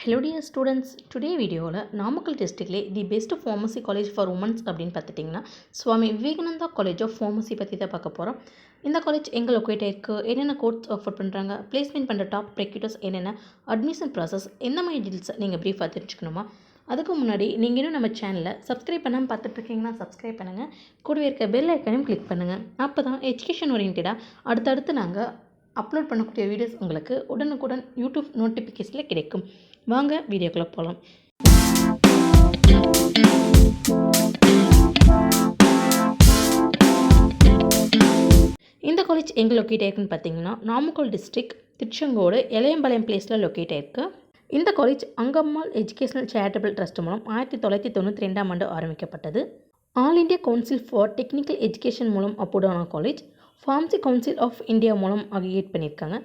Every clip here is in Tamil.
Hello dear students, today video Namakkal டிஸ்ட்ரிக்ட்லே the best pharmacy college for women's அப்படின்னு பார்த்துட்டிங்கன்னா Swami Vivekananda college of pharmacy பற்றி தான் பார்க்க போகிறோம். இந்த காலேஜ் எங்கே லொக்கேட் ஆயிருக்கு, என்னென்ன கோர்ஸ் ஆஃபர் பண்ணுறாங்க, பிளேஸ்மெண்ட் பண்ணுற டாப் ரெக்ரூட்டர்ஸ் என்னென்ன, அட்மிஷன் ப்ராசஸ், எந்த மாதிரி டீல்ஸை நீங்கள் ப்ரீஃபாக தெரிஞ்சுக்கணுமா? அதுக்கு முன்னாடி நீங்கள் இன்னும் நம்ம சேனலை சப்ஸ்கிரைப் பண்ணாமல் பார்த்துட்ருக்கீங்கன்னா சப்ஸ்கிரைப் பண்ணுங்கள், கூடவே இருக்க பெல் ஐக்கனையும் கிளிக் பண்ணுங்கள். அப்போ தான் எஜுகேஷன் ஓரியன்டாக அடுத்தடுத்து நாங்கள் அப்லோட் பண்ணக்கூடிய வீடியோஸ் உங்களுக்கு உடனுக்குடன் யூடியூப் நோட்டிஃபிகேஷனில் கிடைக்கும். வாங்க வீடியோக்குள்ளே போகலாம். இந்த காலேஜ் எங்கே லொக்கேட் ஆயிருக்குன்னு பார்த்தீங்கன்னா நாமக்கல் டிஸ்ட்ரிக்ட் திருச்செங்கோடு இளையம்பாளையம் பிளேஸில் லொக்கேட் ஆயிருக்கு. இந்த college Angammal educational charitable trust மூலம் 1992ஆம் ஆண்டு ஆரம்பிக்கப்பட்டது. All India council for technical education மூலம் அப்ரூவ்டான college. Pharmacy council of India மூலம் அக்ரிகேட் பண்ணியிருக்காங்க.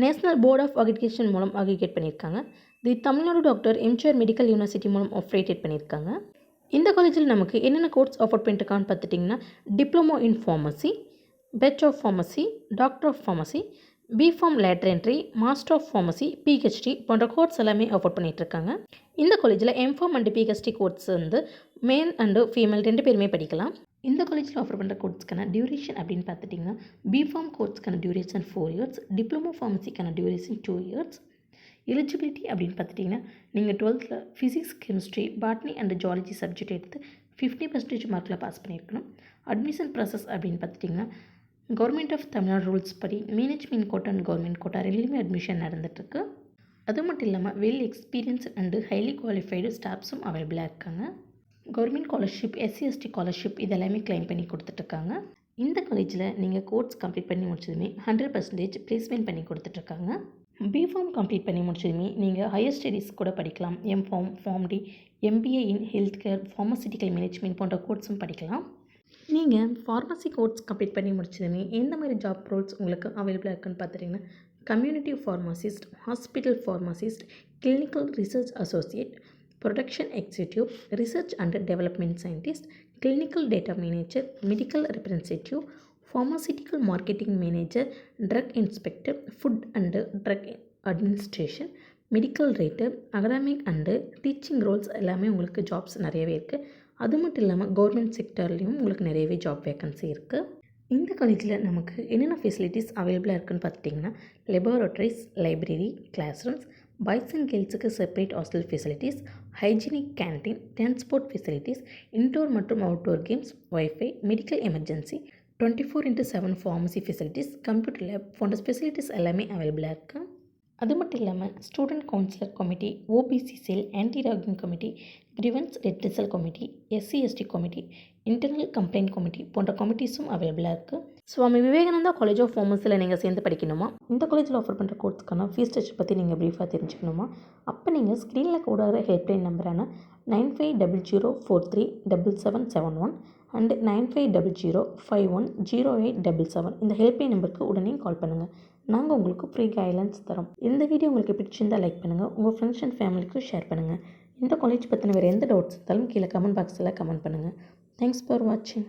நேஷனல் போர்ட் ஆஃப் அக்ரிகேஷன் மூலம் அக்ரிகேட் பண்ணியிருக்காங்க. The Tamil Nadu doctor MGR medical university மூலம் ஆப்ரேட்டட் பண்ணியிருக்காங்க. இந்த காலேஜில் நமக்கு என்னென்ன கோர்ஸ் ஆஃபர் பண்ணியிருக்கான்னு பார்த்துட்டிங்கன்னா diploma in pharmacy, bachelor of pharmacy, doctor of pharmacy, B Pharm later entry, master of pharmacy, PhD போன்ற கோர்ஸ் எல்லாமே ஆஃபர் பண்ணிகிட்ருக்காங்க. இந்த காலேஜில் எம்ஃபார்ம் அண்ட் பிஹெச்டி கோர்ஸ் மேல் அண்டு ஃபீமேல் 2 பேருமே படிக்கலாம். இந்த காலேஜில் ஆஃபர் பண்ணுற கோர்ஸ்க்கான டியூரேஷன் அப்படின்னு பார்த்துட்டிங்கன்னா பிஃபார்ம் கோர்ஸ்க்கான டியூரேஷன் 4 years, டிப்ளமோ ஃபார்மசிக்கான டியூரேஷன் 2 years. எலிஜிபிலிட்டி அப்படின்னு பார்த்துட்டிங்கன்னா நீங்கள் 12th physics, chemistry, botany and zoology subject எடுத்து 50% மார்க்கில் பாஸ் பண்ணியிருக்கணும். அட்மிஷன் ப்ராசஸ் அப்படின்னு பார்த்துட்டிங்கன்னா கவர்மெண்ட் ஆஃப் தமிழ்நாடு ரூல்ஸ் படி management quota and government quota ரெண்டுமே அட்மிஷன் நடந்துகிட்ருக்கு. அது மட்டும் இல்லாமல் well experience and highly qualified ஸ்டாஃப்ஸும் அவைலபிளாக இருக்காங்க. கவர்மெண்ட் ஸ்காலர்ஷிப், SC/ST ஸ்காலர்ஷிப் இதெல்லாமே கிளைம் பண்ணி கொடுத்துட்ருக்காங்க. இந்த காலேஜில் நீங்கள் கோர்ஸ் கம்ப்ளீட் பண்ணி முடிச்சதுமே 100% பிளேஸ்மெண்ட் பண்ணி கொடுத்துட்ருக்காங்க. பிஃபார்ம் கம்ப்ளீட் பண்ணி முடிச்சதுமே நீங்கள் ஹையர் ஸ்டடீஸ் கூட படிக்கலாம். எம்ஃபார்ம், ஃபார்ம்டி, MBA இன் ஹெல்த் கேர், ஃபார்மசிட்டிக்கல் மேனேஜ்மெண்ட் போன்ற கோர்ஸும் படிக்கலாம். நீங்கள் ஃபார்மசி கோர்ஸ் கம்ப்ளீட் பண்ணி முடிச்சதுமே எந்த மாதிரி ஜாப் ரோல்ஸ் உங்களுக்கு அவைலபிளாக இருக்குன்னு பார்த்துட்டிங்கன்னா community pharmacist, hospital pharmacist, clinical research associate, production executive, research and development scientist, clinical data manager, medical representative, pharmaceutical marketing manager, drug inspector, food and drug administration, medical writer, academic and teaching roles எல்லாமே உங்களுக்கு ஜாப்ஸ் நிறையவே இருக்குது. அது மட்டும் இல்லாமல் கவர்மெண்ட் செக்டர்லேயும் உங்களுக்கு நிறையவே ஜாப் வேக்கன்சி இருக்குது. இந்த காலேஜில் நமக்கு என்னென்ன ஃபெசிலிட்டிஸ் அவைலபிளாக இருக்குதுன்னு பார்த்துட்டிங்கன்னா laboratories, library, class rooms, boys and கேர்ள்ஸுக்கு separate hostel facilities, hygienic canteen, transport facilities, indoor மற்றும் outdoor games, wifi, medical emergency, 24/7 pharmacy facilities, computer lab போன்ற ஃபெசிலிட்டிஸ் எல்லாமே அவைலபிளாக இருக்குது. அது மட்டும் இல்லாமல் student counsellor committee, OBC cell, anti ragging committee, grievance redressal committee, SC/ST committee, internal complaint committee போன்ற கமிட்டிஸும் அவைலபிளாக இருக்குது. சுவாமி விவேகானந்தா காலேஜ் ஆஃப் ஃபார்மசியில் நீங்கள் சேர்ந்து படிக்கணுமா? இந்த காலேஜில் ஆஃபர் பண்ணுற கோர்ஸ்க்கான ஃபீஸ் ஸ்ட்ரக்சர் பற்றி நீங்கள் ப்ரீஃபாக தெரிஞ்சுக்கணுமா? அப்போ நீங்கள் ஸ்க்ரீனில் கூட ஹெல்ப்லைன் நம்பரான 9500437771 அண்ட் 9500510877 இந்த ஹெல்ப்லைன் நம்பருக்கு உடனே கால் பண்ணுங்கள். நாங்கள் உங்களுக்கு ஃப்ரீ கைட்லைன்ஸ் தரோம். இந்த வீடியோ உங்களுக்கு பிடிச்சிருந்தால் லைக் பண்ணுங்கள், உங்கள் ஃப்ரெண்ட்ஸ் அண்ட் ஃபேமிலிக்கு ஷேர் பண்ணுங்கள். இந்த காலேஜ் பற்றின வேறு எந்த டவுட்ஸ் இருந்தாலும் கீழே கமெண்ட் பாக்ஸில் கமெண்ட் பண்ணுங்கள். தேங்க்ஸ் ஃபார் வாட்சிங்.